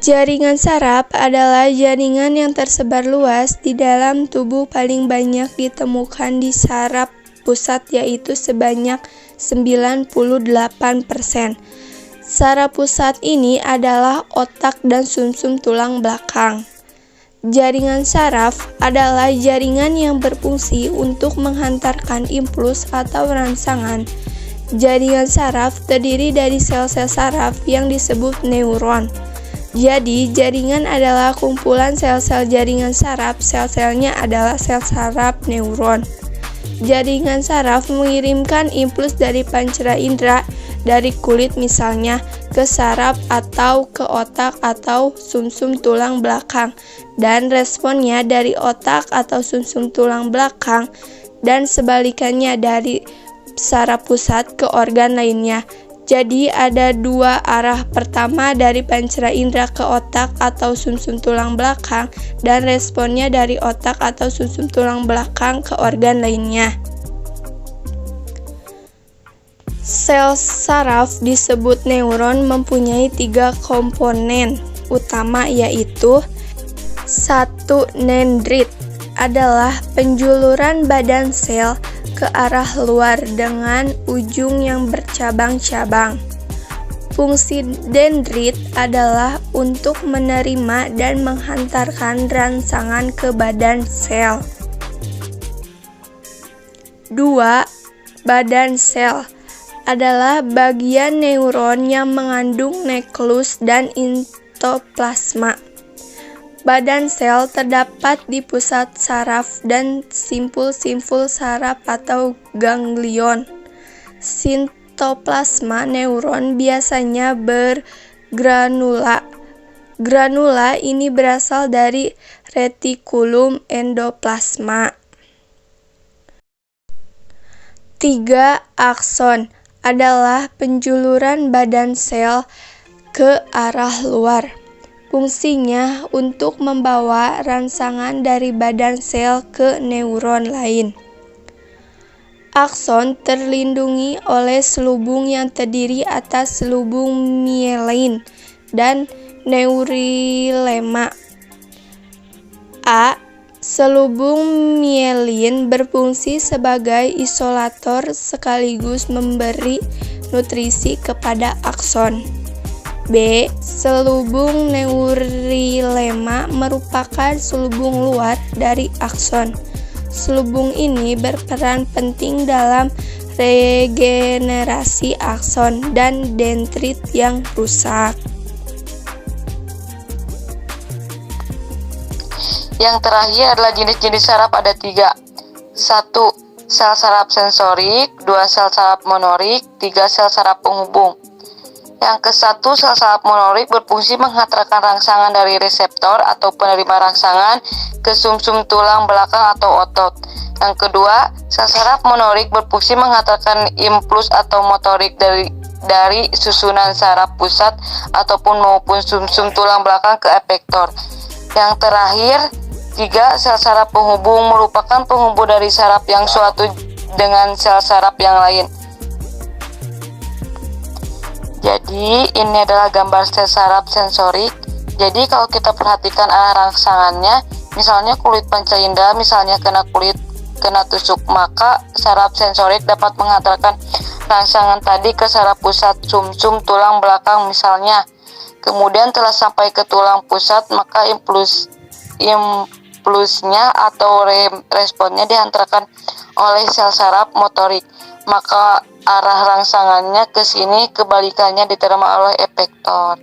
Jaringan saraf adalah jaringan yang tersebar luas di dalam tubuh, paling banyak ditemukan di saraf pusat yaitu sebanyak 98%. Saraf pusat ini adalah otak dan sumsum tulang belakang. Jaringan saraf adalah jaringan yang berfungsi untuk menghantarkan impuls atau rangsangan. Jaringan saraf terdiri dari sel-sel saraf yang disebut neuron. Jadi, jaringan adalah kumpulan sel-sel jaringan saraf. Sel-selnya adalah sel saraf neuron. Jaringan saraf mengirimkan impuls dari panca indera, dari kulit misalnya, ke saraf atau ke otak atau sumsum tulang belakang, dan responnya dari otak atau sumsum tulang belakang, dan sebalikannya dari saraf pusat ke organ lainnya. Jadi ada dua arah, pertama dari panca indera ke otak atau sumsum tulang belakang, dan responnya dari otak atau sumsum tulang belakang ke organ lainnya. Sel saraf disebut neuron mempunyai 3 komponen utama, yaitu 1. Dendrit adalah penjuluran badan sel ke arah luar dengan ujung yang bercabang-cabang. Fungsi dendrit adalah untuk menerima dan menghantarkan rangsangan ke badan sel. 2. Badan sel adalah bagian neuron yang mengandung nukleus dan sitoplasma. Badan sel terdapat di pusat saraf dan simpul-simpul saraf atau ganglion. Sitoplasma neuron biasanya bergranula. Granula ini berasal dari retikulum endoplasma. 3. Akson adalah penjuluran badan sel ke arah luar. Fungsinya untuk membawa rangsangan dari badan sel ke neuron lain. Akson terlindungi oleh selubung yang terdiri atas selubung mielin dan neurilema. Selubung mielin berfungsi sebagai isolator sekaligus memberi nutrisi kepada akson. Selubung neurilema merupakan selubung luar dari akson. Selubung ini berperan penting dalam regenerasi akson dan dendrit yang rusak. Yang terakhir adalah jenis-jenis saraf ada 3. 1. Sel saraf sensorik. 2. Sel saraf motorik. 3. Sel saraf penghubung. Yang ke-1, sel saraf motorik berfungsi menghantarkan rangsangan dari reseptor atau penerima rangsangan ke sumsum tulang belakang atau otot. Yang kedua, sel saraf motorik berfungsi menghantarkan impuls atau motorik dari susunan saraf pusat ataupun maupun sumsum tulang belakang ke efektor. Yang terakhir, 3. Sel saraf penghubung merupakan penghubung dari saraf yang suatu dengan sel saraf yang lain. Jadi ini adalah gambar sel saraf sensorik. Jadi kalau kita perhatikan arah rangsangannya, misalnya kulit panca indera misalnya kena tusuk, maka saraf sensorik dapat menghantarkan rangsangan tadi ke saraf pusat sumsum tulang belakang misalnya. Kemudian telah sampai ke tulang pusat, maka impulsnya atau responnya dihantarkan oleh sel saraf motorik. Maka arah rangsangannya ke sini, kebalikannya diterima oleh efektor.